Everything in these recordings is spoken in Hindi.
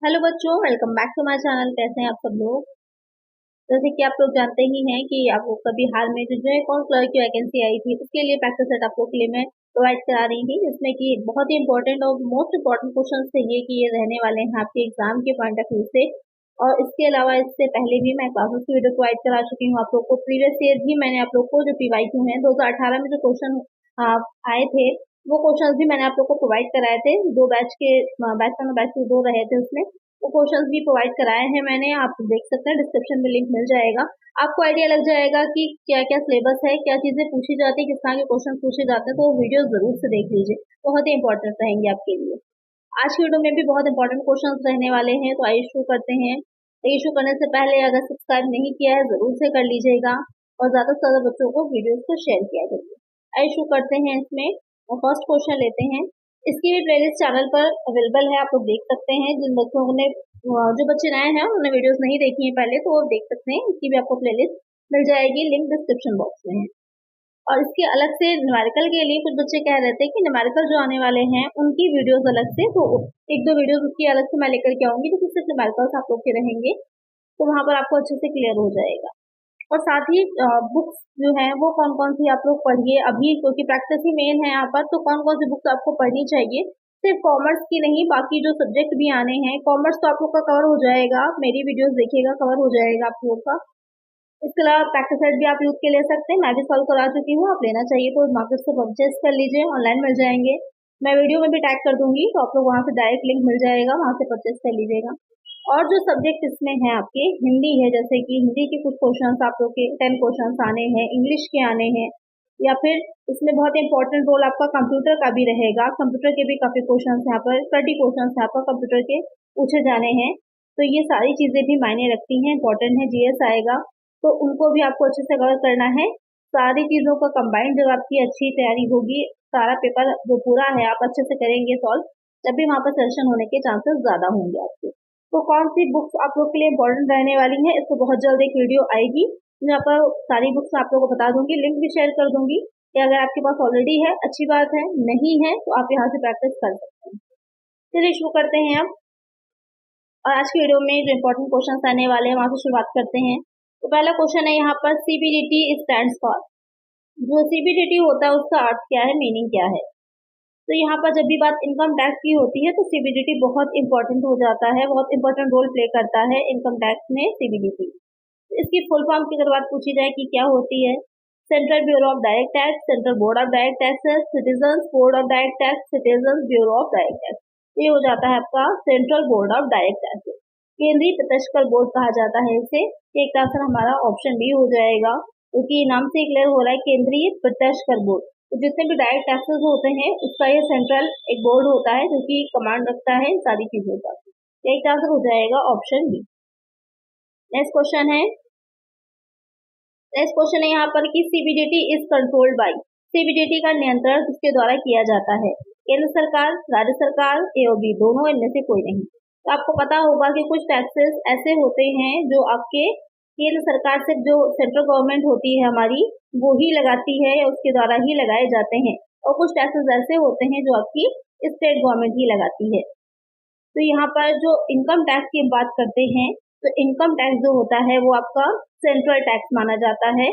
हेलो बच्चों, welcome back to my channel. कैसे हैं आप सब लोग। जैसे कि आप लोग जानते ही हैं कि आपको कभी हाल में जो है कौन क्लर्क की वैकेंसी आई थी, उसके लिए प्रैक्टिस सेट आप लोग के लिए मैं प्रोवाइड करा रही थी, जिसमें कि बहुत ही इंपॉर्टेंट और मोस्ट इंपॉर्टेंट क्वेश्चन थे कि ये रहने वाले हैं आपके एग्जाम के पॉइंट ऑफ व्यू से। और इसके अलावा इससे पहले भी मैं क्लासेस की वीडियो प्रोवाइड करा चुकी हूँ आप लोग को। प्रीवियस ईयर भी मैंने आप लोग को जो PYQ हैं 2018 में जो क्वेश्चन आए थे, वो क्वेश्चन भी मैंने आप लोग को प्रोवाइड कराए थे। दो बैच के, बैच 1 और बैच 2 दो रहे थे उसमें, वो क्वेश्चंस भी प्रोवाइड कराए हैं मैंने। आप देख सकते हैं, डिस्क्रिप्शन में लिंक मिल जाएगा। आपको आइडिया लग जाएगा कि क्या क्या सिलेबस है, क्या चीजें पूछी जाती है, किस तरह के क्वेश्चन पूछे जाते हैं। तो वो वीडियो जरूर से देख लीजिए, बहुत ही इंपॉर्टेंट रहेंगे आपके लिए। आज की वीडियो में भी बहुत इंपॉर्टेंट क्वेश्चन रहने वाले हैं, तो आइए शुरू करते हैं। शुरू करने से पहले अगर सब्सक्राइब नहीं किया है जरूर से कर लीजिएगा, और ज्यादा से ज्यादा बच्चों को वीडियोस को शेयर किया करिए। आइए शुरू करते हैं इसमें, और फर्स्ट क्वेश्चन लेते हैं। इसकी भी प्लेलिस्ट चैनल पर अवेलेबल है, आप लोग देख सकते हैं। जिन बच्चों ने, जो बच्चे नए हैं उन्होंने वीडियोस नहीं देखी हैं पहले, तो वो देख सकते हैं। इसकी भी आपको प्लेलिस्ट मिल जाएगी, लिंक डिस्क्रिप्शन बॉक्स में है। और इसके अलग से न्यूमेरिकल के लिए कुछ बच्चे कह रहे थे कि न्यूमेरिकल जो आने वाले हैं उनकी वीडियोस अलग से, तो एक दो वीडियोस उसकी अलग से मैं लेकर के आऊंगी, तो सिर्फ न्यूमेरिकल्स आप लोग के रहेंगे, तो वहां पर आपको अच्छे से क्लियर हो जाएगा। और साथ ही बुक्स जो है वो कौन कौन सी आप लोग पढ़िए अभी, क्योंकि प्रैक्टिस ही मेन है यहाँ पर। तो कौन कौन सी बुक्स आपको पढ़नी चाहिए, सिर्फ कॉमर्स की नहीं, बाकी जो सब्जेक्ट भी आने हैं। कॉमर्स तो आप लोग का कवर हो जाएगा, मेरी वीडियोस देखिएगा, कवर हो जाएगा आप लोग का। इसके अलावा प्रैक्टिस सेट भी आप यूज के ले सकते हैं, मैं भी सॉल्व करा चुकी हूँ। आप लेना चाहिए तो मार्केट से परचेज कर लीजिए, ऑनलाइन मिल जाएंगे। मैं वीडियो में भी टैग कर दूंगी, तो आप लोग वहां से डायरेक्ट लिंक मिल जाएगा, वहां से परचेज कर लीजिएगा। और जो सब्जेक्ट इसमें है आपके, हिंदी है, जैसे कि हिंदी के कुछ क्वेश्चन आप लोग के 10 क्वेश्चन आने हैं, इंग्लिश के आने हैं, या फिर इसमें बहुत इंपॉर्टेंट रोल आपका कंप्यूटर का भी रहेगा। कंप्यूटर के भी काफी क्वेश्चन यहाँ पर, 30 क्वेश्चन यहाँ पर कंप्यूटर के पूछे जाने हैं। तो ये सारी चीजें भी मायने रखती हैं, इंपॉर्टेंट है। GS आएगा, तो उनको भी आपको अच्छे से कवर करना है। सारी चीजों का कंबाइंड जब आपकी अच्छी तैयारी होगी, सारा पेपर जो पूरा है आप अच्छे से करेंगे सॉल्व, तब भी वहां पर सिलेक्शन होने के चांसेस ज्यादा होंगे आपके। तो कौन सी बुक्स आप लोग के लिए इंपॉर्टेंट रहने वाली है, इसको बहुत जल्द एक वीडियो आएगी, जहाँ पर सारी बुक्स आप लोगों को बता दूंगी, लिंक भी शेयर कर दूंगी। कि अगर आपके पास ऑलरेडी है अच्छी बात है, नहीं है तो आप यहाँ से प्रैक्टिस कर सकते हैं। चलिए शुरू करते हैं अब। और आज की वीडियो में जो इंपॉर्टेंट क्वेश्चन आने वाले हैं वहां से शुरुआत करते हैं। तो पहला क्वेश्चन है यहाँ पर, CBDT स्टैंड्स फॉर। जो CBDT होता है उसका अर्थ क्या है, मीनिंग क्या है। तो यहाँ पर जब भी बात इनकम टैक्स की होती है तो CBDT बहुत इंपॉर्टेंट हो जाता है, बहुत इंपॉर्टेंट रोल प्ले करता है इनकम टैक्स में CBDT। इसकी फुल फॉर्म की अगर बात पूछी जाए कि क्या होती है, central bureau of direct tax, central board of direct taxes, citizen board of direct tax, citizen bureau of direct tax. ये हो जाता है आपका central board of direct taxes, केंद्रीय प्रत्यक्ष कर बोर्ड कहा जाता है इसे। एक तरह से हमारा ऑप्शन बी हो जाएगा, क्योंकि नाम से क्लियर हो रहा है, केंद्रीय प्रत्यक्ष कर बोर्ड। तो जितने भी डायरेक्ट टैक्सेस होते हैं उसका ये सेंट्रल एक बोर्ड होता है, जो कि कमांड रखता है इन सारी चीजों का। एक तरह से हो जाएगा ऑप्शन बी। नेक्स्ट क्वेश्चन है, यहाँ पर कि CBDT is controlled by. CBDT का नियंत्रण किसके द्वारा किया जाता है, केंद्र सरकार, राज्य सरकार, ए और बी दोनों, इनमें से कोई नहीं। तो आपको पता होगा कि कुछ टैक्सेस ऐसे होते हैं जो आपके केंद्र सरकार से, जो सेंट्रल गवर्नमेंट होती है हमारी, वो ही लगाती है या उसके द्वारा ही लगाए जाते हैं। और कुछ टैक्सेस ऐसे होते हैं जो आपकी स्टेट गवर्नमेंट ही लगाती है। तो यहाँ पर जो इनकम टैक्स की बात करते हैं, तो इनकम टैक्स जो होता है वो आपका सेंट्रल टैक्स माना जाता है।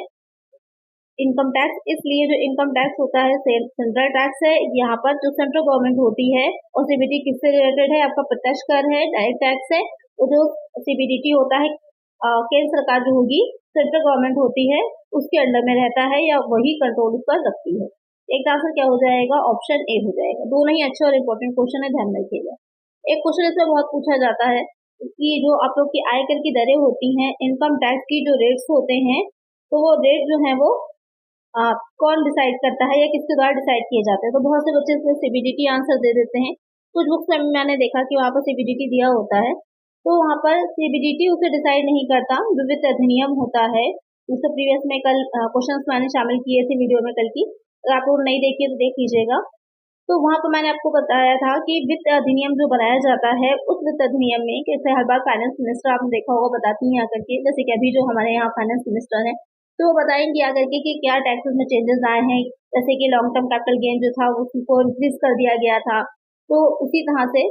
इनकम टैक्स, इसलिए जो इनकम टैक्स होता है सेंट्रल टैक्स है। यहाँ पर जो सेंट्रल गवर्नमेंट होती है, और CBDT किससे रिलेटेड है, आपका प्रत्यक्ष कर है, डायरेक्ट टैक्स है। तो जो CBDT होता है, केंद्र सरकार जो होगी, सेंट्रल गवर्नमेंट होती है, उसके अंडर में रहता है, या वही कंट्रोल उस पर रखती है। एक आंसर क्या हो जाएगा, ऑप्शन ए हो जाएगा। दोनों ही अच्छे और इम्पोर्टेंट क्वेश्चन है, ध्यान रखिएगा। एक क्वेश्चन इसमें बहुत पूछा जाता है कि जो आप लोग की आयकर की दरें होती हैं, इनकम टैक्स की जो रेट्स होते हैं, तो वो रेट जो है वो कौन डिसाइड करता है या किसके द्वारा डिसाइड किए जाते हैं। तो बहुत से बच्चे इसमें CBDT आंसर दे देते हैं। कुछ बुक्स में मैंने देखा कि वहाँ पर CBDT दिया होता है, तो वहाँ पर CBDT उसे डिसाइड नहीं करता, जो वित्त अधिनियम होता है। उससे प्रीवियस में कल क्वेश्चंस मैंने शामिल किए थे वीडियो में कल की, अगर आप लोग नहीं देखिए तो देख लीजिएगा। तो वहां पर मैंने आपको बताया था कि वित्त अधिनियम जो बनाया जाता है, उस वित्त अधिनियम में कैसे हर बार फाइनेंस मिनिस्टर, आपने देखा होगा, बताती हैं आकर के, जैसे कि अभी जो हमारे यहाँ फाइनेंस मिनिस्टर है, तो वो बताएंगे आकर के कि क्या टैक्सेस में चेंजेस आए हैं। जैसे कि लॉन्ग टर्म कैपिटल गेन जो था उसको इंक्रीज कर दिया गया था, तो उसी तरह से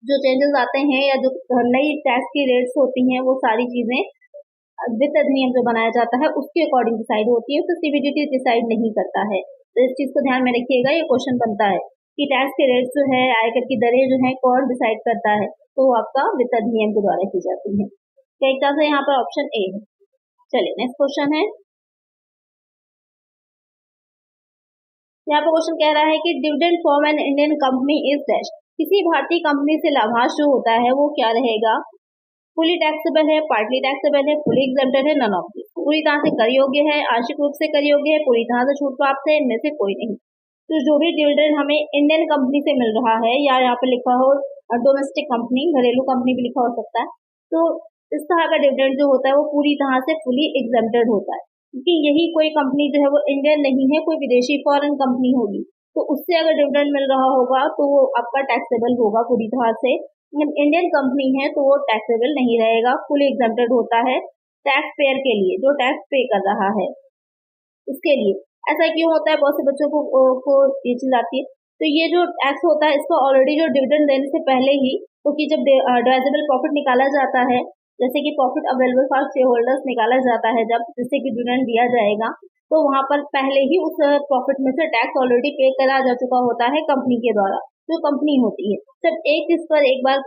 जो चेंजेस आते हैं या जो नई टैक्स की रेट्स होती हैं वो सारी चीजें वित्त अधिनियम जो बनाया जाता है उसके अकॉर्डिंग डिसाइड होती है, तो सीबीडीटी डिसाइड नहीं करता है। तो इस चीज को ध्यान में रखिएगा, ये क्वेश्चन बनता है कि टैक्स के रेट्स जो है, आयकर की दरें जो है कौन डिसाइड करता है, तो वो आपका वित्त अधिनियम के द्वारा की जाती है। तो एक तरह से यहाँ पर ऑप्शन ए है। चलिए नेक्स्ट क्वेश्चन है, यहाँ पर क्वेश्चन कह रहा है कि dividend from an Indian company is dash. किसी भारतीय कंपनी से लाभांश जो होता है वो क्या रहेगा? फुली टैक्सेबल है, पार्टली टैक्सेबल है, फुली एग्जेम्प्टेड है, नन ऑफ दिस। पूरी तरह से कर योग्य है, आंशिक रूप से कर योग्य है, पूरी तरह से छूट प्राप्त है, इनमें से कोई नहीं। तो जो भी डिविडेंड हमें इंडियन कंपनी से मिल रहा है, या यहाँ पे लिखा हो डोमेस्टिक कंपनी, घरेलू कंपनी भी लिखा हो सकता है, तो इस तरह का डिविडेंड जो होता है वो पूरी तरह से फुली एग्जेम्प्टेड होता है, क्योंकि यही कोई कंपनी जो है वो इंडियन नहीं है, कोई विदेशी फॉरेन कंपनी होगी, तो उससे अगर डिविडेंड मिल रहा होगा तो वो आपका टैक्सेबल होगा पूरी तरह से। इंडियन कंपनी है तो वो टैक्सेबल नहीं रहेगा, फुली एग्जेम्प्टेड होता है टैक्स पेयर के लिए, जो टैक्स पे कर रहा है उसके लिए। ऐसा क्यों होता है? बहुत से बच्चों को ये चीज आती है। तो ये जो टैक्स होता है इसको ऑलरेडी जो डिविडेंड देने से पहले ही, क्योंकि जब डिवाइजेबल प्रॉफिट निकाला जाता है, जैसे कि profit available for share holders निकाला जाता है जब, जिससे कि डिविडेंड दिया जाएगा, तो वहां पर पहले ही उस प्रॉफिट में से टैक्स ऑलरेडी पे करा जा चुका होता है कंपनी के द्वारा, जो कंपनी होती है। जब एक चीज पर एक बार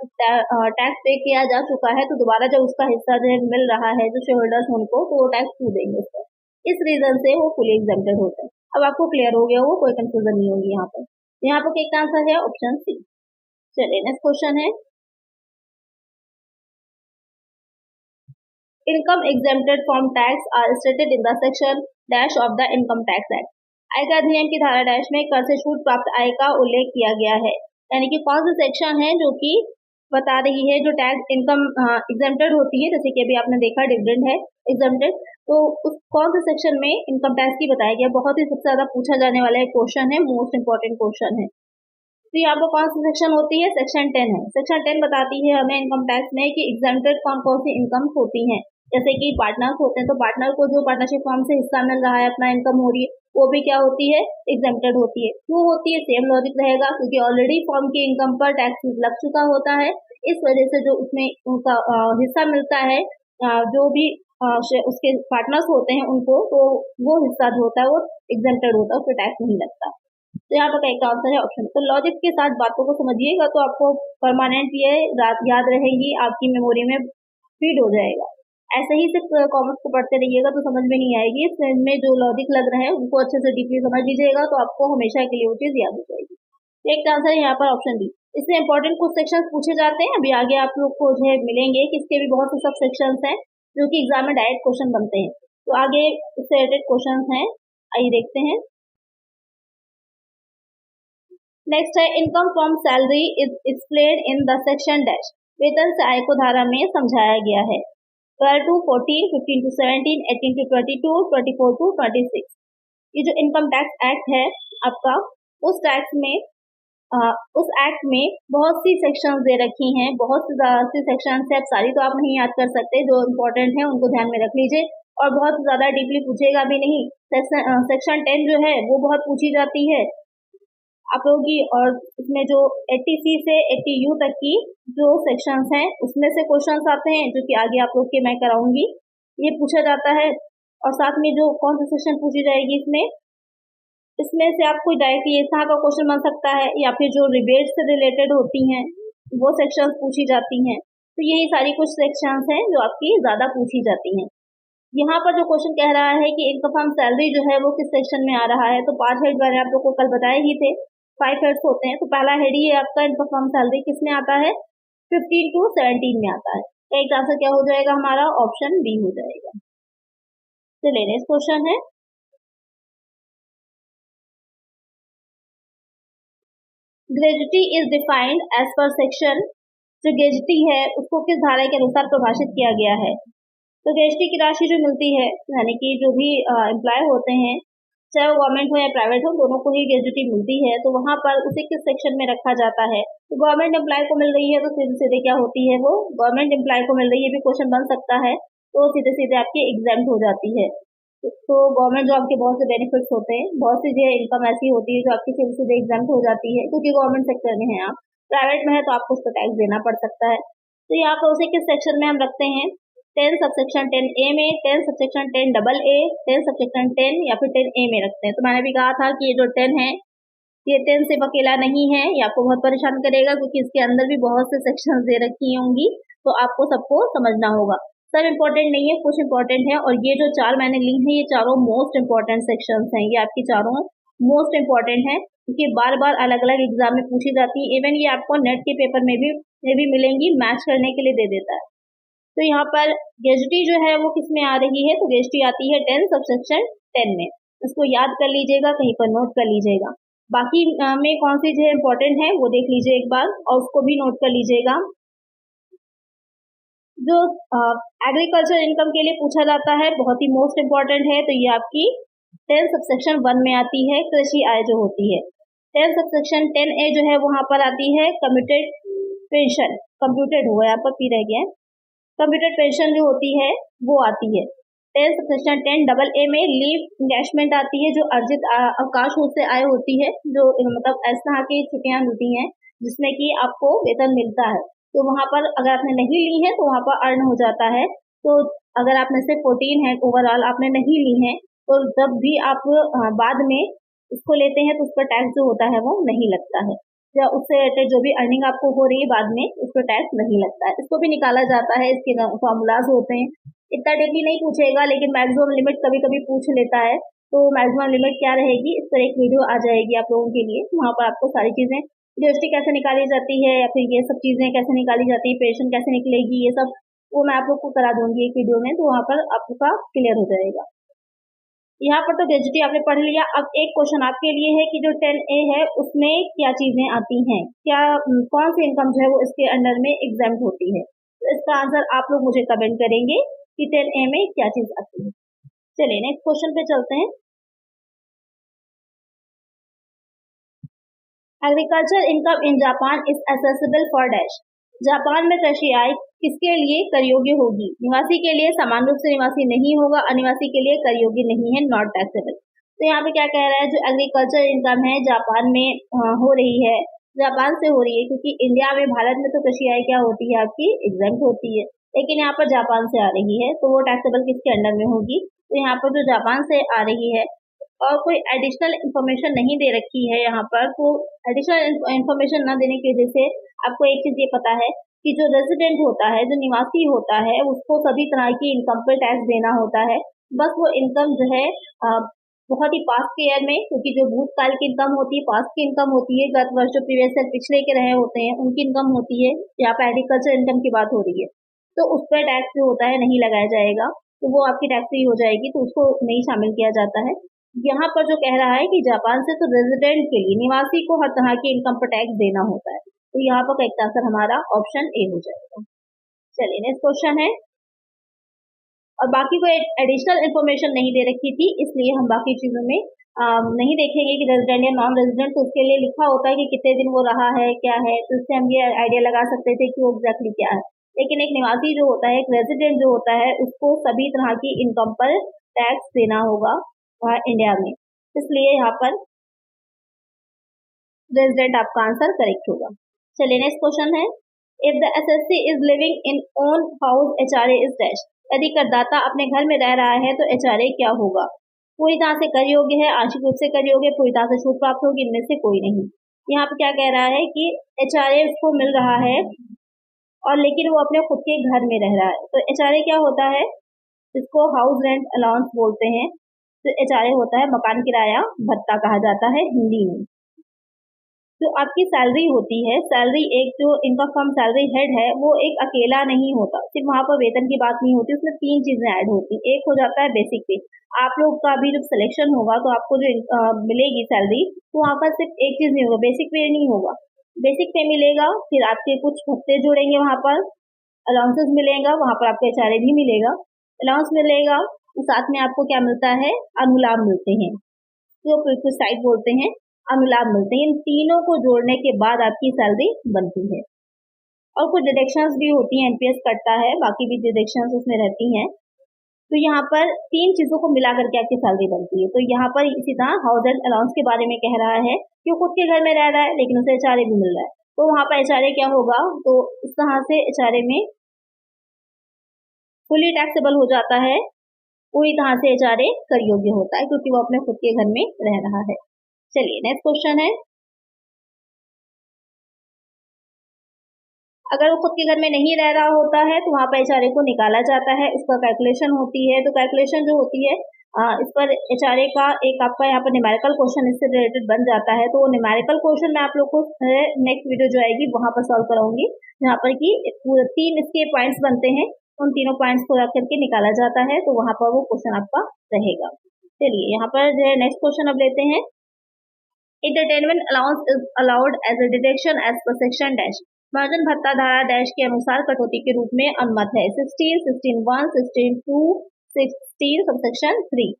टैक्स पे किया जा चुका है तो दोबारा जब उसका हिस्सा जो है मिल रहा है जो शेयर होल्डर्स उनको, तो वो टैक्स क्यों देंगे उस पर? इस रीजन से वो फुली एग्जेम्प्टेड होता है। अब आपको क्लियर हो गया, वो कोई कंफ्यूजन नहीं होगी यहाँ पर। यहाँ पर एक आंसर है ऑप्शन सी। चलिए नेक्स्ट क्वेश्चन है, income exempted from tax are stated in the section dash of the income tax act. आयकर अधिनियम की धारा डैश में कर से छूट प्राप्त आय का उल्लेख किया गया है, यानी कि कौन सा सेक्शन है जो कि बता रही है जो टैक्स इनकम एग्जेम्प्टेड होती है, जैसे कि अभी आपने देखा डिविडेंड है एग्जेम्प्टेड, तो उस कौन से सेक्शन में इनकम टैक्स की बताया गया। बहुत ही सबसे ज्यादा पूछा जाने वाला एक क्वेश्चन है, मोस्ट इंपॉर्टेंट क्वेश्चन है। तो यहाँ पर कौन सी सेक्शन होती है? सेक्शन 10 है। सेक्शन 10 बताती है हमें इनकम टैक्स में कि एग्जेम्प्टेड कौन कौन सी इनकम होती हैं। जैसे कि पार्टनर्स होते हैं, तो पार्टनर को जो पार्टनरशिप फॉर्म से हिस्सा मिल रहा है, अपना इनकम हो रही है, वो भी क्या होती है? एग्जेम्प्टेड होती है। क्यों होती है? सेम लॉजिक रहेगा, क्योंकि ऑलरेडी फॉर्म की इनकम पर टैक्स लग चुका होता है, इस वजह से जो उसमें उनका हिस्सा मिलता है, जो भी उसके पार्टनर्स होते हैं उनको, तो वो हिस्सा जो होता है वो एग्जेम्प्टेड होता है, उस पर टैक्स नहीं लगता। तो यहाँ पर एक आंसर है ऑप्शन। तो लॉजिक के साथ बातों को समझिएगा तो आपको परमानेंट ये याद रहेंगी, आपकी मेमोरी में फीड हो जाएगा। ऐसे ही सिर्फ कॉमर्स को पढ़ते रहिएगा तो समझ में नहीं आएगी, इसमें जो लॉजिक लग रहे हैं उनको अच्छे से डीपली समझ लीजिएगा तो आपको हमेशा के लिए वो चीज याद हो जाएगी। एक आंसर है यहाँ पर ऑप्शन डी। इसमें इंपॉर्टेंट कुछ सेक्शंस पूछे जाते हैं, अभी आगे आप लोग को जो है मिलेंगे कि इसके भी बहुत से सब सेक्शंस हैं जो कि एग्जाम में डायरेक्ट क्वेश्चन बनते हैं। तो आगे इससे रिलेटेड क्वेश्चन हैं, आइए देखते हैं। नेक्स्ट है, income from salary is explained in the section dash. वेतन से आय को धारा में समझाया गया है। 12 to 14, 15 to 17, 18 to 22, 24 to 26। ये जो इनकम टैक्स एक्ट है आपका, उस टैक्स में उस एक्ट में बहुत सी सेक्शंस दे रखी हैं, बहुत सी सेक्शंस है। सारी तो आप नहीं याद कर सकते, जो इम्पोर्टेंट है उनको ध्यान में रख लीजिए, और बहुत ज्यादा डीपली पूछेगा भी नहीं। सेक्शन 10 जो है वो बहुत पूछी जाती है आप लोगों की, और इसमें जो 80C से 80U तक की जो सेक्शंस हैं उसमें से क्वेश्चंस आते हैं, जो कि आगे आप लोग के मैं कराऊंगी, ये पूछा जाता है। और साथ में जो कौन सा सेक्शन पूछी जाएगी इसमें से आपको डायरेक्टली इस तरह का क्वेश्चन बन सकता है, या फिर जो रिबेट से रिलेटेड होती हैं वो सेक्शंस पूछी जाती हैं। तो यही सारी कुछ सेक्शंस हैं जो आपकी ज्यादा पूछी जाती हैं। यहाँ पर जो क्वेश्चन कह रहा है कि इनकम फ्रॉम सैलरी जो है वो किस सेक्शन में आ रहा है, तो 5 हेड मैंने आप लोग को कल बताए ही थे, 5 हेड्स होते हैं। तो पहला हेड ही आपका इनकम फ्रॉम सैलरी किस में आता है? 15 to 17 में आता है। तो एक आंसर क्या हो जाएगा हमारा? ऑप्शन बी हो जाएगा। चलिए नेक्स्ट क्वेश्चन है, gratuity is defined as per section. जो ग्रेजुटी है उसको किस धारा के अनुसार परिभाषित किया गया है? तो ग्रेजुटी की राशि जो मिलती है, यानी कि जो भी एम्प्लॉय होते हैं, चाहे वो गवर्नमेंट हो या प्राइवेट हो, दोनों को ही ग्रेजुटी मिलती है, तो वहां पर उसे किस सेक्शन में रखा जाता है? तो गवर्नमेंट एम्प्लॉय को मिल रही है तो सीधे सीधे क्या होती है, वो गवर्नमेंट एम्प्लॉय को मिल रही है, भी क्वेश्चन बन सकता है, तो सीधे सीधे आपकी एग्जाम्प्ट हो जाती है। तो गवर्नमेंट जॉब के बहुत से बेनिफिट्स होते हैं, बहुत सी जो इनकम ऐसी होती है जो आपकी सीधे सीधे एग्जाम्प्ट हो जाती है, क्योंकि गवर्नमेंट सेक्टर में है आप। प्राइवेट में है तो आपको उसका टैक्स देना पड़ सकता है। तो यहाँ पर उसे किस सेक्शन में हम रखते हैं, 10 सबसेक्शन 10A में, 10 सबसेक्शन 10 डबल ए, 10 सबसेक्शन 10 या फिर 10A में रखते हैं। तो मैंने भी कहा था कि ये जो 10 है ये 10 सिर्फ अकेला नहीं है, ये आपको बहुत परेशान करेगा क्योंकि इसके अंदर भी बहुत से सेक्शंस दे रखी होंगी, तो आपको सबको समझना होगा। सब इम्पोर्टेंट नहीं है, कुछ इम्पोर्टेंट है, और ये जो 4 मैंने ली है ये चारों मोस्ट इम्पोर्टेंट सेक्शंस हैं। ये आपकी चारों मोस्ट इम्पोर्टेंट है क्योंकि बार बार अलग अलग एग्जाम में पूछी जाती है। इवन ये आपको नेट के पेपर में भी मिलेंगी, मैच करने के लिए दे देता है। तो यहाँ पर गेजेटी जो है वो किस में आ रही है, तो गेजेटी आती है 10 सबसेक्शन 10 में। इसको याद कर लीजिएगा, कहीं पर नोट कर लीजिएगा। बाकी में कौन सी जो इम्पोर्टेंट है वो देख लीजिए एक बार और उसको भी नोट कर लीजिएगा। जो एग्रीकल्चर इनकम के लिए पूछा जाता है बहुत ही मोस्ट इम्पोर्टेंट है, तो ये आपकी 10 सबसेक्शन 1 में आती है, कृषि आय जो होती है। 10 सबसेक्शन 10A जो है वहां पर आती है कम्प्यूटेड पेंशन, कंप्यूटेड हुआ यहाँ पर पी रह गया, कंप्यूटेड पेंशन जो होती है वो आती है। 10 सबसेक्शन 10 डबल ए में लीव इंगेजमेंट आती है, जो अर्जित अवकाश से आय होती है, जो मतलब इस तरह की छुट्टियां मिलती हैं जिसमें कि आपको वेतन मिलता है। तो वहां पर अगर आपने नहीं ली है तो वहां पर अर्न हो जाता है। तो अगर आप में से 14 है ओवरऑल आपने नहीं ली है, तो जब भी आप बाद में इसको लेते हैं तो उसका टैक्स जो होता है वो नहीं लगता है, या उससे रिलेटेड जो भी अर्निंग आपको हो रही है बाद में उस पर टैक्स नहीं लगता है। इसको भी निकाला जाता है, इसके फॉर्मूलाज होते हैं, इतना डेली नहीं पूछेगा लेकिन मैक्सिमम लिमिट कभी कभी पूछ लेता है। तो मैक्सिमम लिमिट क्या रहेगी, इस पर एक वीडियो आ जाएगी आप लोगों के लिए, वहाँ पर आपको सारी चीजें जीएसटी कैसे निकाली जाती है या फिर ये सब चीजें कैसे निकाली जाती है, पेंशन कैसे निकलेगी, ये सब वो मैं आप लोग को करा दूंगी एक वीडियो में, तो वहाँ पर आपका क्लियर हो जाएगा। यहाँ पर तो गेजेटी आपने पढ़ लिया। अब एक क्वेश्चन आपके लिए है कि जो 10A है उसमें क्या चीजें आती हैं, क्या कौन सी इनकम जो है वो इसके अंडर में एग्जाम्प्ट होती है। तो इसका आंसर आप लोग मुझे कमेंट करेंगे कि 10A में क्या चीज आती है। चलिए नेक्स्ट क्वेश्चन पे चलते हैं। Agriculture income in Japan is accessible for dash. Japan में कृषि आय किसके लिए कर योग्य होगी, निवासी के लिए, समान रूप से निवासी नहीं होगा, अनिवासी के लिए कर योग्य नहीं है, नॉट टैक्सेबल। तो यहाँ पे क्या कह रहा है, जो एग्रीकल्चर इनकम है जापान में हो रही है, जापान से हो रही है, क्योंकि इंडिया में भारत में तो कृषि आय क्या होती है आपकी एग्जेम्प्ट होती है, लेकिन यहाँ पर जापान से आ रही है तो वो टैक्सेबल किसके अंडर में होगी। तो यहाँ पर जो जापान से आ रही है और कोई एडिशनल इंफॉर्मेशन नहीं दे रखी है यहाँ पर, तो एडिशनल इंफॉर्मेशन न देने की वजह से आपको एक चीज ये पता है कि जो रेजिडेंट होता है, जो निवासी होता है, उसको सभी तरह की इनकम पर टैक्स देना होता है। बस वो इनकम जो है बहुत ही पास्ट ईयर में, क्योंकि जो भूतकाल की इनकम होती है, पास्ट की इनकम होती है, गत वर्ष जो प्रीवियस ईयर पिछले के रहे होते हैं उनकी इनकम होती है। यहाँ पर एग्रीकल्चर इनकम की बात हो रही है तो उस पर टैक्स जो होता है नहीं लगाया जाएगा, तो वो आपकी टैक्स फ्री हो जाएगी, तो उसको नहीं शामिल किया जाता है। यहाँ पर जो कह रहा है कि जापान से तो रेजिडेंट के लिए, निवासी को हर तरह की इनकम पर टैक्स देना होता है, तो यहाँ पर करेक्ट आंसर हमारा ऑप्शन ए हो जाएगा। चलिए नेक्स्ट क्वेश्चन है, और बाकी कोई एडिशनल इन्फॉर्मेशन नहीं दे रखी थी इसलिए हम बाकी चीजों में नहीं देखेंगे कि रेजिडेंट या नॉन रेजिडेंट, तो उसके लिए लिखा होता है कि कितने दिन वो रहा है, क्या है, तो उससे हम ये आइडिया लगा सकते थे कि वो एग्जैक्टली क्या है। लेकिन एक निवासी जो होता है, एक रेजिडेंट जो होता है, उसको सभी तरह की इनकम पर टैक्स देना होगा इंडिया में, इसलिए यहाँ पर रेजिडेंट आपका आंसर करेक्ट होगा। चलिए नेक्स्ट क्वेश्चन है, if the assessee is living in own house HRA is dash. यदि करदाता अपने घर में रह रहा है तो एचआरए क्या होगा, पूरी तरह से कर योग्य है, आंशिक रूप से कर योग्य, पूरी तरह से छूट प्राप्त होगी, इनमें से कोई नहीं। यहाँ पे क्या कह रहा है कि एचआरए उसको मिल रहा है और लेकिन वो अपने खुद के घर में रह रहा है, तो एचआरए क्या होता है, इसको हाउस रेंट अलाउंस बोलते हैं। तो एचआरए होता है मकान किराया भत्ता कहा जाता है हिंदी में। जो आपकी सैलरी होती है, सैलरी एक जो इनका फर्म सैलरी हेड है वो एक अकेला नहीं होता, सिर्फ वहां पर वेतन की बात नहीं होती, उसमें 3 चीजें ऐड होती। एक हो जाता है बेसिक पे, आप लोग का अभी जब सिलेक्शन होगा तो आपको जो मिलेगी सैलरी, तो वहाँ पर सिर्फ एक चीज नहीं होगा, बेसिक पे नहीं होगा, बेसिक पे मिलेगा, फिर आपके कुछ भत्ते जोड़ेंगे, वहां पर अलाउंसेस मिलेगा, वहां पर आपको एचआरए भी मिलेगा, अलाउंस मिलेगा, तो साथ में आपको क्या मिलता है, अनुलाभ मिलते हैं, जो कुछ साइड बोलते हैं, अनुलाभ मिलते हैं। इन तीनों को जोड़ने के बाद आपकी सैलरी बनती है, और कुछ डिडक्शंस भी होती हैं, एनपीएस कटता है, बाकी भी डिडक्शंस उसमें रहती हैं। तो यहाँ पर 3 चीजों को मिला करके आपकी सैलरी बनती है। तो यहाँ पर इसी तरह हाउस रेंट अलाउंस के बारे में कह रहा है कि वो खुद के घर में रह रहा है लेकिन उसे एचआरए भी मिल रहा है, तो वहाँ पर एचआरए क्या होगा, तो इस तरह से एचआरए में फुली टैक्सेबल हो जाता है, पूरी तरह से एचआरए कर योग्य होता है क्योंकि वो अपने खुद के घर में रह रहा है। चलिए नेक्स्ट क्वेश्चन है, अगर वो खुद के घर में नहीं रह रहा होता है तो वहाँ पर एचआरए को निकाला जाता है, उसका कैलकुलेशन होती है। तो कैलकुलेशन जो होती है इस पर एचआरए का एक आपका यहाँ पर न्यूमेरिकल क्वेश्चन इससे रिलेटेड बन जाता है। तो वो न्यूमेरिकल क्वेश्चन मैं आप लोग को नेक्स्ट वीडियो जो आएगी वहाँ पर सॉल्व कराऊंगी, जहाँ पर कि 3 इसके पॉइंट्स बनते हैं, उन तीनों पॉइंट्स को रख करके निकाला जाता है, तो वहाँ पर वो क्वेश्चन आपका रहेगा। चलिए यहाँ पर जो है नेक्स्ट क्वेश्चन अब लेते हैं, entertainment allowance is allowed as a deduction as per section dash. मनोरंजन भत्ता धारा डैश के अनुसार कटौती के रूप में अनुमत है, 16, 16(1), 16(2), 16 सबसेक्शन 3।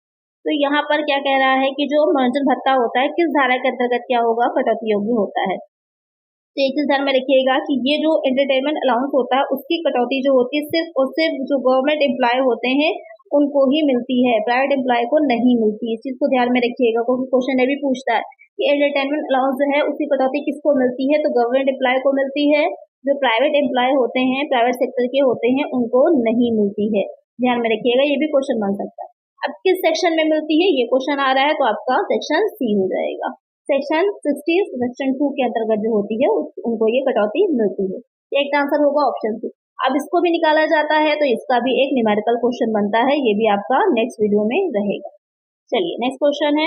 तो यहाँ पर क्या कह रहा है कि जो मनोरंजन भत्ता होता है किस धारा के अंतर्गत क्या होगा, कटौती योग्य होता है। तो एक चीज ध्यान में रखिएगा कि ये जो एंटरटेनमेंट अलाउंस होता है उसकी कटौती जो होती है सिर्फ और सिर्फ जो गवर्नमेंट एम्प्लॉय होते हैं उनको ही मिलती है, प्राइवेट एम्प्लॉय को नहीं मिलती। इस चीज को ध्यान में रखिएगा क्योंकि क्वेश्चन ये भी पूछता है कि एंटरटेनमेंट अलाउंस जो है उसकी कटौती किसको मिलती है, तो गवर्नमेंट एम्प्लॉय को मिलती है, जो प्राइवेट एम्प्लॉय होते हैं, प्राइवेट सेक्टर के होते हैं, उनको नहीं मिलती है। ध्यान में रखिएगा, ये भी क्वेश्चन बन सकता है। अब किस सेक्शन में मिलती है ये क्वेश्चन आ रहा है, तो आपका सेक्शन सी हो जाएगा। सेक्शन 60 सेक्शन 2 के अंतर्गत जो होती है उनको ये कटौती मिलती है। एक आंसर होगा ऑप्शन सी। अब इसको भी निकाला जाता है तो इसका भी एक न्यूमेरिकल क्वेश्चन बनता है, ये भी आपका नेक्स्ट वीडियो में रहेगा। चलिए नेक्स्ट क्वेश्चन है,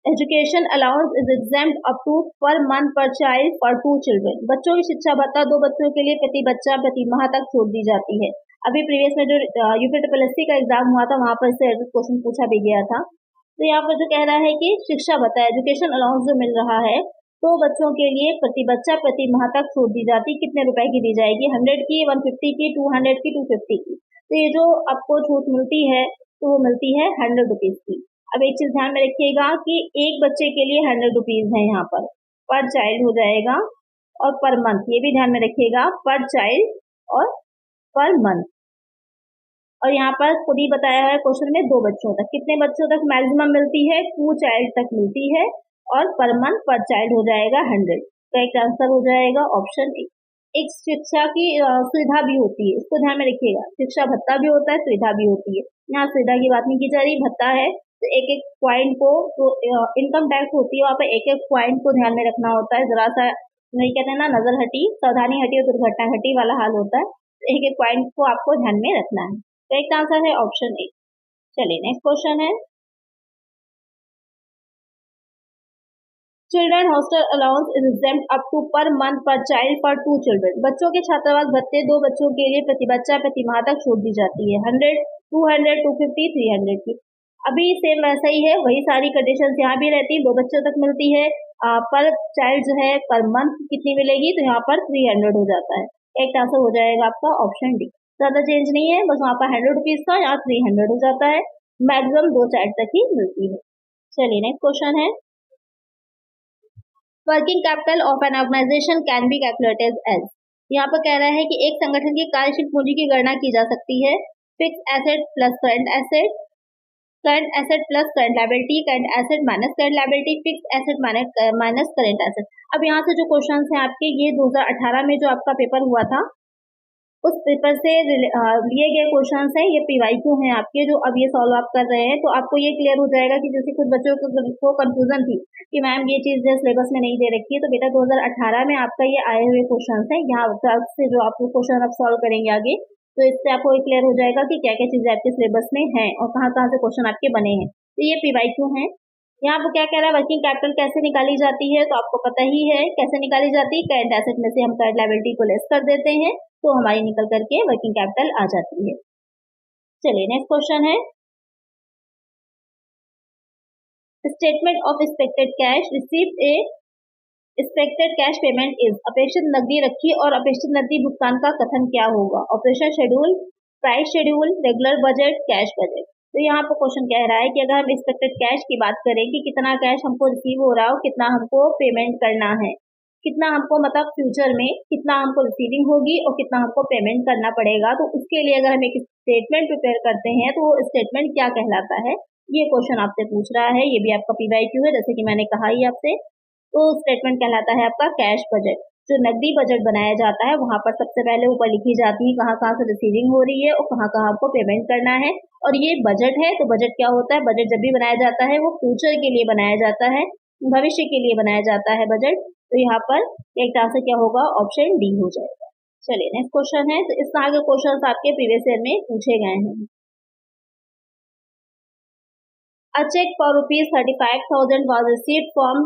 education allowance is exempt up to per month per child for 2 children. बच्चों की शिक्षा भत्ता 2 बच्चों के लिए प्रति बच्चा प्रति माह तक छूट दी जाती है। अभी प्रीवियस में जो यूपीएससी का एग्जाम हुआ था वहां पर इससे क्वेश्चन पूछा भी गया था। तो यहाँ पर जो कह रहा है कि शिक्षा भत्ता एजुकेशन अलाउंस जो मिल रहा है तो बच्चों के लिए प्रति बच्चा प्रति माह तक छूट दी जाती, कितने रुपए की दी जाएगी, 100 की, 150 की, 200 की, 250 की। तो ये जो आपको छूट मिलती है तो वो मिलती है 100 रुपीज की। अब एक चीज ध्यान में रखिएगा कि एक बच्चे के लिए 100 रुपीज है यहाँ पर चाइल्ड हो जाएगा, और पर मंथ ये भी ध्यान में रखिएगा, पर चाइल्ड और पर मंथ। और यहाँ पर खुद ही बताया है क्वेश्चन में 2 बच्चों तक, कितने बच्चों तक मैक्सिमम मिलती है, 2 चाइल्ड तक मिलती है, और पर मंथ पर चाइल्ड हो जाएगा 100। करेक्ट आंसर हो जाएगा ऑप्शन ए। एक शिक्षा की सुविधा भी होती है, इसको ध्यान में रखिएगा, शिक्षा भत्ता भी होता है, सुविधा भी होती है। यहाँ सुविधा की बात नहीं की जा रही, भत्ता है तो एक एक पॉइंट को, तो इनकम टैक्स होती है वहाँ पर एक एक पॉइंट को ध्यान में रखना होता है, जरा सा नहीं कहते हैं ना, नजर हटी सावधानी हटी और दुर्घटना घटी वाला हाल होता है, तो एक एक पॉइंट को आपको ध्यान में रखना है। करेक्ट आंसर है ऑप्शन ए। चलिए नेक्स्ट क्वेश्चन है, children hostel allowance is exempt up to per month per child for 2 children. बच्चों के छात्रावास भत्ते 2 बच्चों के लिए प्रति बच्चा प्रति माह तक छूट दी जाती है, 100, 200, 250, 300 की। अभी सेम वैसा ही है, वही सारी कंडीशंस यहाँ भी रहती है, 2 बच्चों तक मिलती है, पर चाइल्ड जो है पर मंथ कितनी मिलेगी, तो यहाँ पर 300 हो जाता है। एक आंसर हो जाएगा आपका ऑप्शन डी। ज्यादा चेंज नहीं है, बस वहाँ पर 100 रुपीज था, यहाँ 300 हो जाता है, मैक्सिमम 2 चाइल्ड तक ही मिलती है। चलिए नेक्स्ट क्वेश्चन है, working capital of an organisation can be calculated as. यहाँ पर कह रहा है कि एक संगठन की कार्यशील पूंजी की गणना की जा सकती है, fix asset plus current asset, current asset plus current liability, current asset minus current liability, fix asset minus current asset. अब यहाँ से जो क्वेश्चन है आपके, ये 2018 में जो आपका पेपर हुआ था उस पेपर से लिए गए क्वेश्चन हैं, ये पीवाईक्यू हैं आपके, जो अब ये सॉल्व आप कर रहे हैं। तो आपको ये क्लियर हो जाएगा कि जैसे कुछ बच्चों को कंफ्यूजन थी कि मैम ये चीज सिलेबस में नहीं दे रखी है, तो बेटा 2018 में आपका ये आए हुए क्वेश्चन हैं, यहाँ से जो आप क्वेश्चन आप सॉल्व करेंगे आगे, तो इससे आपको क्लियर हो जाएगा कि क्या क्या चीजें आपके सिलेबस में है और कहाँ कहाँ से क्वेश्चन आपके बने हैं। तो ये पीवाईक्यू हैं। यहाँ पर क्या कह रहा है, वर्किंग कैपिटल कैसे निकाली जाती है, तो आपको पता ही है कैसे निकाली जाती है, करंट एसेट में से हम करंट लायबिलिटी को लेस कर देते हैं तो हमारी निकल करके वर्किंग कैपिटल आ जाती है। चलिए नेक्स्ट क्वेश्चन है, statement of expected cash received A expected cash payment is. अपेक्षित नकदी रखी और अपेक्षित नकदी भुगतान का कथन क्या होगा, operation schedule, price schedule, regular budget, cash budget. तो यहाँ पर क्वेश्चन कह रहा है कि अगर हम एक्सपेक्टेड कैश की बात करें कि कितना कैश हमको रिसीव हो रहा हो, कितना हमको पेमेंट करना है, कितना हमको मतलब फ्यूचर में कितना हमको रिसीविंग होगी और कितना हमको पेमेंट करना पड़ेगा, तो उसके लिए अगर हम एक स्टेटमेंट प्रिपेयर करते हैं तो वो स्टेटमेंट क्या कहलाता है, ये क्वेश्चन आपसे पूछ रहा है। ये भी आपका पीवाईक्यू है, जैसे कि मैंने कहा ही आपसे। तो स्टेटमेंट कहलाता है आपका कैश बजट। जो नकदी बजट बनाया जाता है वहां पर सबसे पहले ऊपर लिखी जाती है कहाँ कहाँ से रिसीविंग हो रही है और कहाँ कहाँ आपको पेमेंट करना है। और ये बजट है, तो बजट क्या होता है, बजट जब भी बनाया जाता है वो फ्यूचर के लिए बनाया जाता है, भविष्य के लिए बनाया जाता है बजट। तो यहाँ पर एक तरह से क्या होगा, ऑप्शन डी हो जाएगा। चलिए नेक्स्ट क्वेश्चन है, तो इस तरह के क्वेश्चन आपके प्रीवियस ईयर में पूछे गए हैं। A check for rupees 35,000 was received from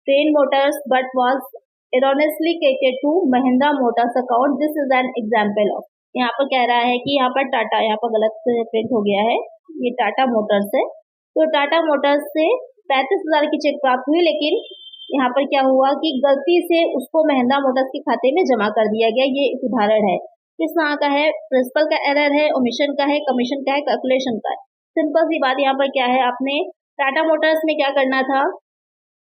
Train Motors but was erroneously credited to Mahindra Motors account. This is an example of। यहाँ पर कह रहा है कि यहाँ पर टाटा, यहाँ पर गलत से प्रिंट हो गया है, ये टाटा मोटर्स है। तो टाटा मोटर्स से 35,000 की चेक प्राप्त हुई, लेकिन यहाँ पर क्या हुआ कि गलती से उसको महिंद्रा मोटर्स के खाते में जमा कर दिया गया। ये एक उदाहरण है। किस तरह का है, प्रिंसिपल का एरर है, ओमिशन का है, कमीशन का है, कैलकुलेशन का है। सिंपल सी बात यहाँ पर क्या है, आपने टाटा मोटर्स में क्या करना था,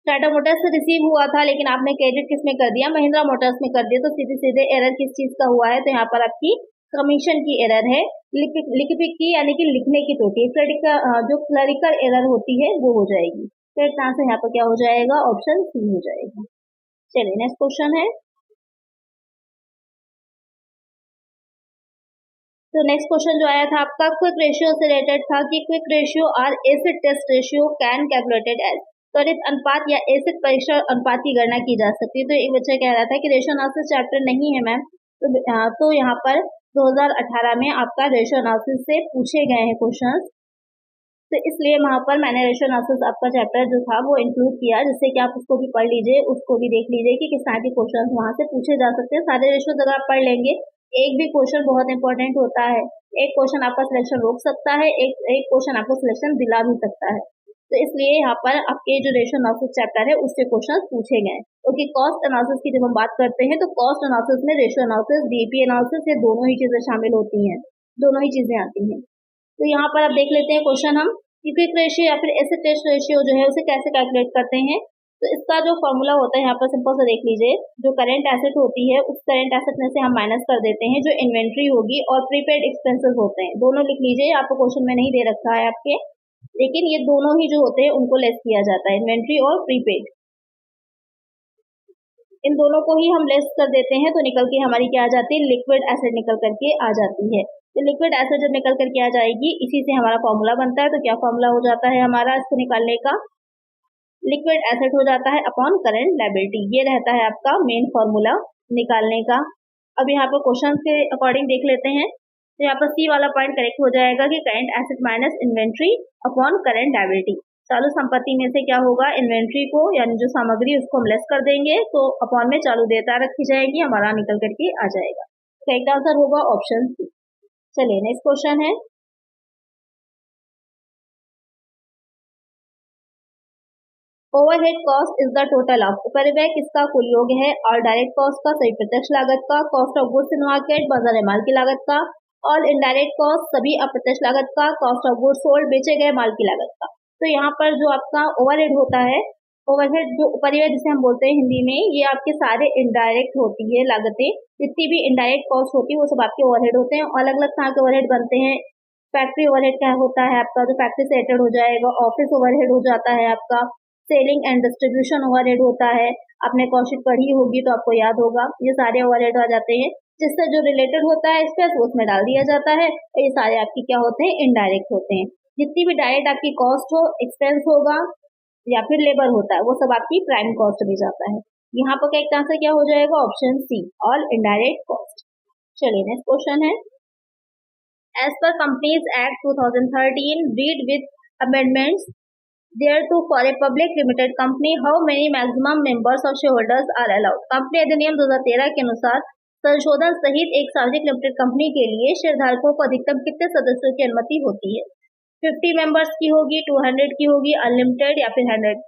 टाटा मोटर्स से रिसीव हुआ था लेकिन आपने क्रेडिट किस में कर दिया, महिंद्रा मोटर्स में कर दिया। तो सीधे सीधे एरर किस चीज का हुआ है, तो यहाँ पर आपकी कमीशन की एरर है, लिखने की यानी कि लिखने की त्रुटि, जो क्लरिकल एरर होती है वो हो जाएगी। तो एक तरह से यहाँ पर क्या हो जाएगा, ऑप्शन सी हो जाएगा। चलिए नेक्स्ट क्वेश्चन है, तो नेक्स्ट क्वेश्चन जो आया था आपका क्विक रेशियो से रिलेटेड था कि क्विक रेशियो और acid test ratio can calculated as. त्वरित अनुपात या एसिड परीक्षण अनुपात की गणना की जा सकती है। तो एक बच्चा कह रहा था कि रेशियो एनालिसिस चैप्टर नहीं है मैम, तो यहाँ पर 2018 में आपका रेशियो एनालिसिस से पूछे गए हैं क्वेश्चंस, तो इसलिए वहां पर मैंने रेशियो एनालिसिस आपका चैप्टर जो था वो इंक्लूड किया, जिससे कि आप उसको भी पढ़ लीजिए, उसको भी देख लीजिए कि किस तरह के क्वेश्चन वहां से पूछे जा सकते हैं। सारे रेशियो अगर आप पढ़ लेंगे, एक भी क्वेश्चन बहुत इंपॉर्टेंट होता है, एक क्वेश्चन आपका सिलेक्शन रोक सकता है, एक क्वेश्चन आपको सिलेक्शन दिला भी सकता है। तो इसलिए यहाँ पर आपके जो रेशियो एनालिसिस चैप्टर है उससे क्वेश्चन पूछे गए। क्योंकि कॉस्ट एनालिसिस की जब हम बात करते हैं तो कॉस्ट एनालिसिस में रेशियो एनालिसिस, डीपी एनालिसिस, ये दोनों ही चीजें शामिल होती हैं, दोनों ही चीजें आती हैं। तो यहाँ पर आप देख लेते हैं क्वेश्चन हम कि क्विक रेशियो या फिर एसिड टेस्ट रेशियो जो है उसे कैसे कैलकुलेट करते हैं। तो इसका जो फॉर्मूला होता है यहाँ पर सिंपल से देख लीजिए, जो करंट एसेट होती है उस करंट एसेट में से हम माइनस कर देते हैं जो इन्वेंट्री होगी और प्रीपेड एक्सपेंसेस होते हैं, दोनों लिख लीजिए। आपको क्वेश्चन में नहीं दे रखा है आपके, लेकिन ये दोनों ही जो होते हैं उनको लेस किया जाता है, इन्वेंट्री और प्रीपेड, इन दोनों को ही हम लेस कर देते हैं तो निकल के हमारी क्या आ जाती है, लिक्विड एसिड निकल करके आ जाती है। तो लिक्विड एसिड जब निकल करके आ जाएगी, इसी से हमारा फॉर्मूला बनता है। तो क्या फॉर्मूला हो जाता है हमारा इसको निकालने का, लिक्विड एसेट हो जाता है अपॉन करंट लायबिलिटी। ये रहता है आपका मेन फॉर्मूला निकालने का। अब यहाँ पर क्वेश्चन के अकॉर्डिंग देख लेते हैं, तो यहाँ पर सी वाला पॉइंट करेक्ट हो जाएगा कि current asset minus inventory upon current liability. चालू संपत्ति में से क्या होगा, इन्वेंट्री को यानी जो सामग्री उसको हम लेस कर देंगे, तो अपॉन में चालू देयता रखी जाएगी, हमारा निकल करके आ जाएगा। करेक्ट आंसर होगा ऑप्शन सी। चलिए नेक्स्ट क्वेश्चन है, overhead cost is the total of, उपरिव्यय किसका कुल योग है, और डायरेक्ट कॉस्ट का, सभी प्रत्यक्ष लागत का, cost of goods in market बाजार माल की लागत का, ऑल इनडायरेक्ट कॉस्ट सभी अप्रत्यक्ष लागत का, कॉस्ट ऑफ गुड्स सोल्ड बेचे गए माल की लागत का। तो यहाँ पर जो आपका ओवरहेड होता है, ओवरहेड जो उपरिव्यय जिसे हम बोलते हैं हिंदी में, ये आपके सारे इनडायरेक्ट होती है लागतें, जितनी भी इनडायरेक्ट कॉस्ट होती है वो सब आपके ओवरहेड होते हैं। अलग अलग तरह के ओवरहेड बनते हैं। फैक्ट्री ओवरहेड क्या होता है आपका, जो फैक्ट्री से रिलेटेड हो जाएगा, ऑफिस ओवरहेड हो जाता है आपका, सेलिंग एंड डिस्ट्रीब्यूशन ओवरहेड होता है, आपने कॉस्टिंग पढ़ी होगी तो आपको याद होगा, ये सारे ओवरहेड आ जाते हैं। जिससे जो रिलेटेड होता है एक्सपेंस उसमें डाल दिया जाता है, और ये सारे आपकी क्या होते हैं, इनडायरेक्ट होते हैं। जितनी भी डायरेक्ट आपकी कॉस्ट हो, एक्सपेंस होगा या फिर लेबर होता है, वो सब आपकी प्राइम कॉस्ट में जाता है। यहाँ पर एक तरह से क्या हो जाएगा, option C, all indirect cost. चलिए नेक्स्ट क्वेश्चन है, as per companies act 2013 read with amendments thereto for a public limited company how many maximum members of shareholders are allowed। Company अधिनियम 2013 के अनुसार संशोधन सहित एक सार्वजनिक लिमिटेड कंपनी के लिए शेयरधारकों को अधिकतम कितने सदस्यों की अनुमति होती है। 50 मेंबर्स की होगी, 200 की होगी, अनलिमिटेड या फिर 100।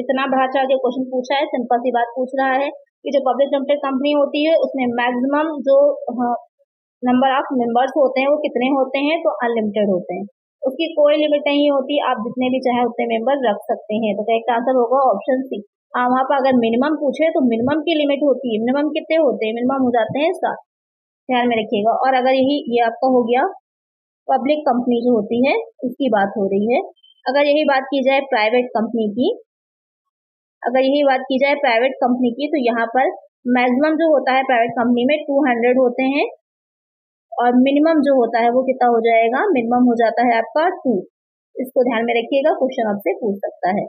इतना बढ़ा चढ़ा के क्वेश्चन पूछा है, सिंपल सी बात पूछ रहा है कि जो पब्लिक लिमिटेड कंपनी होती है उसमें मैक्सिमम जो नंबर ऑफ मेंबर्स होते हैं वो कितने होते हैं, तो अनलिमिटेड होते हैं, उसकी कोई लिमिट नहीं होती, आप जितने भी चाहे उतने मेंबर रख सकते हैं। तो करेक्ट आंसर होगा ऑप्शन सी। वहां पर अगर मिनिमम पूछे तो मिनिमम की लिमिट होती है, मिनिमम कितने होते हैं, मिनिमम हो जाते हैं 7, ध्यान में रखिएगा। और अगर ये आपका हो गया पब्लिक कंपनी जो होती है उसकी बात हो रही है। अगर यही बात की जाए प्राइवेट कंपनी की, अगर यही बात की जाए प्राइवेट कंपनी की, तो यहाँ पर मैक्सिमम जो होता है प्राइवेट कंपनी में 200 होते हैं और मिनिमम जो होता है वो कितना हो जाएगा, मिनिमम हो जाता है आपका 2। इसको ध्यान में रखिएगा, क्वेश्चन आपसे पूछ सकता है।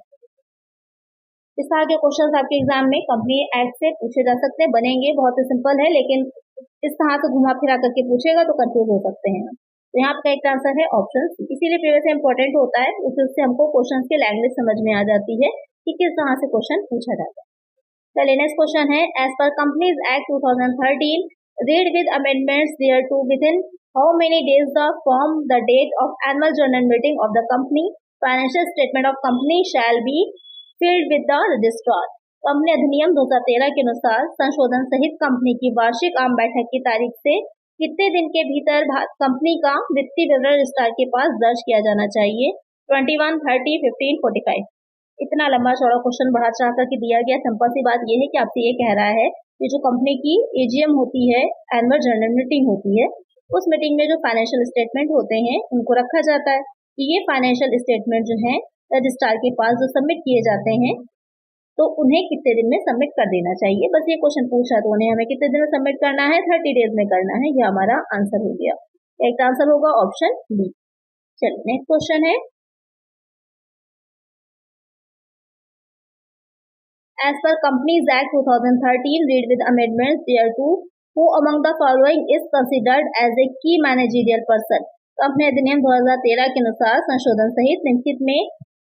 इस तरह के क्वेश्चन आपके एग्जाम में कंपनी एक्ट से पूछे जा सकते हैं, बनेंगे, बहुत ही सिंपल है, लेकिन इस तरह से घुमा फिरा करके पूछेगा तो कंफ्यूज हो सकते हैं। तो यहाँ आपका एक आंसर है ऑप्शन सी। इसीलिए प्रीवियस इंपॉर्टेंट होता है, उससे हमको क्वेश्चन की लैंग्वेज समझ में आ जाती है कि किस तरह से क्वेश्चन पूछा जाता है। चलिए नेक्स्ट क्वेश्चन है, as per companies act 2013 read with amendments thereto within how many days from the date of annual general meeting of the company financial statement of company shall be filled with the registrar। Company अधिनियम 2013 के अनुसार संशोधन सहित कंपनी की वार्षिक आम बैठक की तारीख से कितने दिन के भीतर कंपनी का वित्तीय विवरण रजिस्ट्रार के पास दर्ज किया जाना चाहिए। 21, 30, 15, 45। इतना लंबा चौड़ा क्वेश्चन बढ़ा चढ़ा करके दिया गया। सिंपल सी बात यह है कि आपसे ये कह रहा है कि जो कंपनी की एजीएम होती है, एनुअल जनरल मीटिंग होती है, उस मीटिंग में जो फाइनेंशियल स्टेटमेंट होते हैं उनको रखा जाता है कि ये फाइनेंशियल स्टेटमेंट जो है रजिस्ट्रार के पास जो सबमिट किए जाते हैं तो उन्हें कितने दिन में सबमिट कर देना चाहिए। बस ये क्वेश्चन पूछा तो उन्हें हमें कितने दिन में सबमिट करना है, 30 डेज में करना है। ये हमारा आंसर हो गया। एक आंसर होगा ऑप्शन बी। चलिए नेक्स्ट क्वेश्चन है, as per Companies Act 2013 read with amendments thereto who among the following is considered as a key managerial person। Company अधिनियम 2013 के अनुसार संशोधन सहित निम्नलिखित में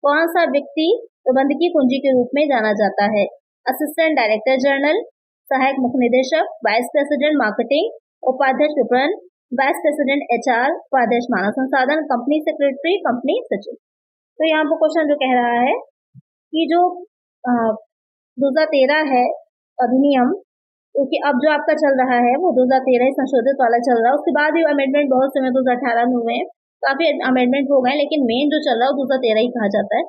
कौन सा व्यक्ति प्रबंधकीय कुंजी के रूप में जाना जाता है। असिस्टेंट डायरेक्टर जनरल, सहायक मुख्य निदेशक, वाइस प्रेसिडेंट मार्केटिंग, उपाध्यक्ष विपणन, वाइस प्रेसिडेंट एचआर, उपाध्यक्ष मानव संसाधन, कंपनी सेक्रेटरी, कंपनी सचिव। तो यहाँ पर क्वेश्चन जो कह रहा है कि जो 2013 है अधिनियम, क्योंकि अब जो आपका चल रहा है वो 2013 संशोधित वाला चल रहा है। उसके बाद भी अमेंडमेंट बहुत समय 2018 में हुए हैं, काफी अमेंडमेंट हो गए, लेकिन मेन जो चल रहा है वो 2013 ही कहा जाता है।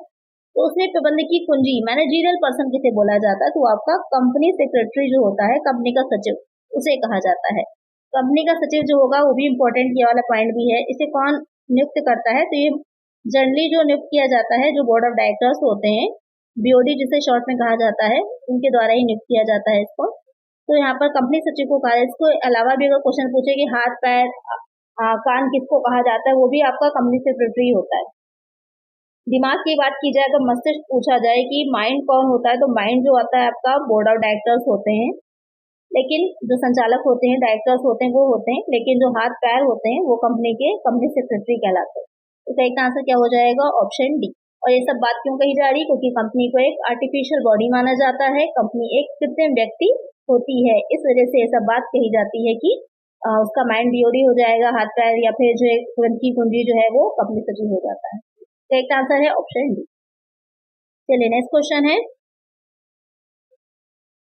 तो उसमें प्रबंधकीय कुंजी मैनेजरियल पर्सन किसे बोला जाता है, तो आपका कंपनी सेक्रेटरी जो होता है, कंपनी का सचिव, उसे कहा जाता है। कंपनी का सचिव जो होगा वो भी इम्पोर्टेंट, ये वाला पॉइंट भी है। इसे कौन नियुक्त करता है, तो ये जनरली जो नियुक्त किया जाता है जो बोर्ड ऑफ डायरेक्टर्स होते हैं, बीओडी जिसे शॉर्ट में कहा जाता है, उनके द्वारा ही नियुक्त किया जाता है इसको। तो यहाँ पर कंपनी सचिव को कहा, इसको अलावा भी अगर क्वेश्चन पूछे कि हाथ पैर कान किसको कहा जाता है, वो भी आपका कंपनी सेक्रेटरी होता है। दिमाग की बात की जाए तो मस्तिष्क पूछा जाए कि माइंड कौन होता है, तो माइंड जो आता है आपका बोर्ड ऑफ डायरेक्टर्स होते हैं, लेकिन जो संचालक होते हैं, डायरेक्टर्स होते हैं वो होते हैं, लेकिन जो हाथ पैर होते हैं वो कंपनी के कंपनी सेक्रेटरी कहलाते हैं। तो सही आंसर क्या हो जाएगा, ऑप्शन डी। और ये सब बात क्यों कही जा रही, क्योंकि कंपनी को एक आर्टिफिशियल बॉडी माना जाता है, कंपनी एक कृत्रिम व्यक्ति होती है, इस वजह से ये सब बात कही जाती है कि उसका माइंड बीओडी हो जाएगा, हाथ पैर या फिर जो एक प्रबंधकीय कुंजी जो है वो कंपनी सचिव हो जाता है। तो एक आंसर है ऑप्शन डी। चलिए नेक्स्ट क्वेश्चन है,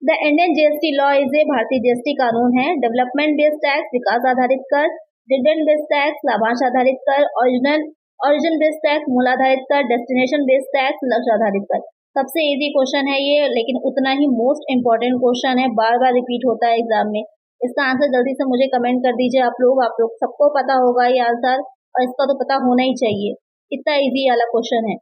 the Indian GST law is a भारतीय जीएसटी कानून है। डेवलपमेंट बेस्ड टैक्स, विकास आधारित कर, डिविडेंड बेस्ड टैक्स, लाभांश आधारित कर, ऑरिजिन बेस्ड टैक्स, मूल आधारित कर, डेस्टिनेशन बेस्ड टैक्स, लक्ष्य आधारित कर। सबसे इजी क्वेश्चन है ये, लेकिन उतना ही मोस्ट इंपॉर्टेंट क्वेश्चन है, बार बार रिपीट होता है एग्जाम में। इसका आंसर जल्दी से मुझे कमेंट कर दीजिए आप लोग सबको पता होगा ये आंसर, और इसका तो पता होना ही चाहिए, इतना इजी वाला क्वेश्चन है।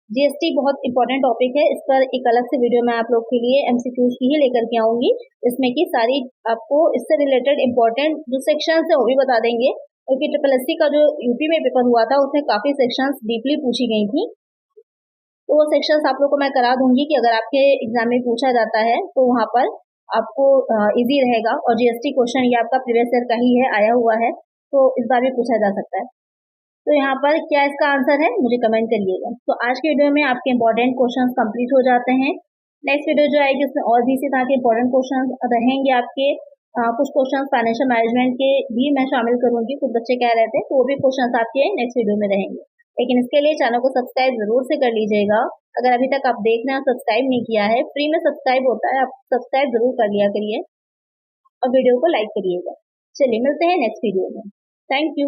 जीएसटी बहुत इंपॉर्टेंट टॉपिक है, इस पर एक अलग से वीडियो मैं आप लोग के लिए एमसीक्यूज की ही लेकर के आऊंगी, इसमें की सारी आपको इससे रिलेटेड इंपॉर्टेंट जो सेक्शन है वो भी बता देंगे, क्योंकि SSSC का जो यूपी में पेपर हुआ था उसमें काफी सेक्शंस डीपली पूछी गई थी, तो वो सेक्शंस आप लोग को मैं करा दूंगी कि अगर आपके एग्जाम में पूछा जाता है तो वहाँ पर आपको इजी रहेगा। और जीएसटी क्वेश्चन ये आपका प्रीवियस ईयर का ही है, आया हुआ है, तो इस बार भी पूछा जा सकता है। तो यहाँ पर क्या इसका आंसर है मुझे कमेंट करिएगा। तो आज के वीडियो में आपके इंपॉर्टेंट क्वेश्चंस कंप्लीट हो जाते हैं। नेक्स्ट वीडियो जो आएगी उसमें और भी इसी तरह के इंपॉर्टेंट क्वेश्चंस रहेंगे आपके। कुछ क्वेश्चंस फाइनेंशियल मैनेजमेंट के भी मैं शामिल करूंगी, कुछ बच्चे कह रहे थे, तो वो भी क्वेश्चंस आपके नेक्स्ट वीडियो में रहेंगे। लेकिन इसके लिए चैनल को सब्सक्राइब जरूर से कर लीजिएगा। अगर अभी तक आप देख रहे हैं सब्सक्राइब नहीं किया है, फ्री में सब्सक्राइब होता है, आप सब्सक्राइब जरूर कर लिया करिए और वीडियो को लाइक करिएगा। चलिए मिलते हैं नेक्स्ट वीडियो में। Thank you.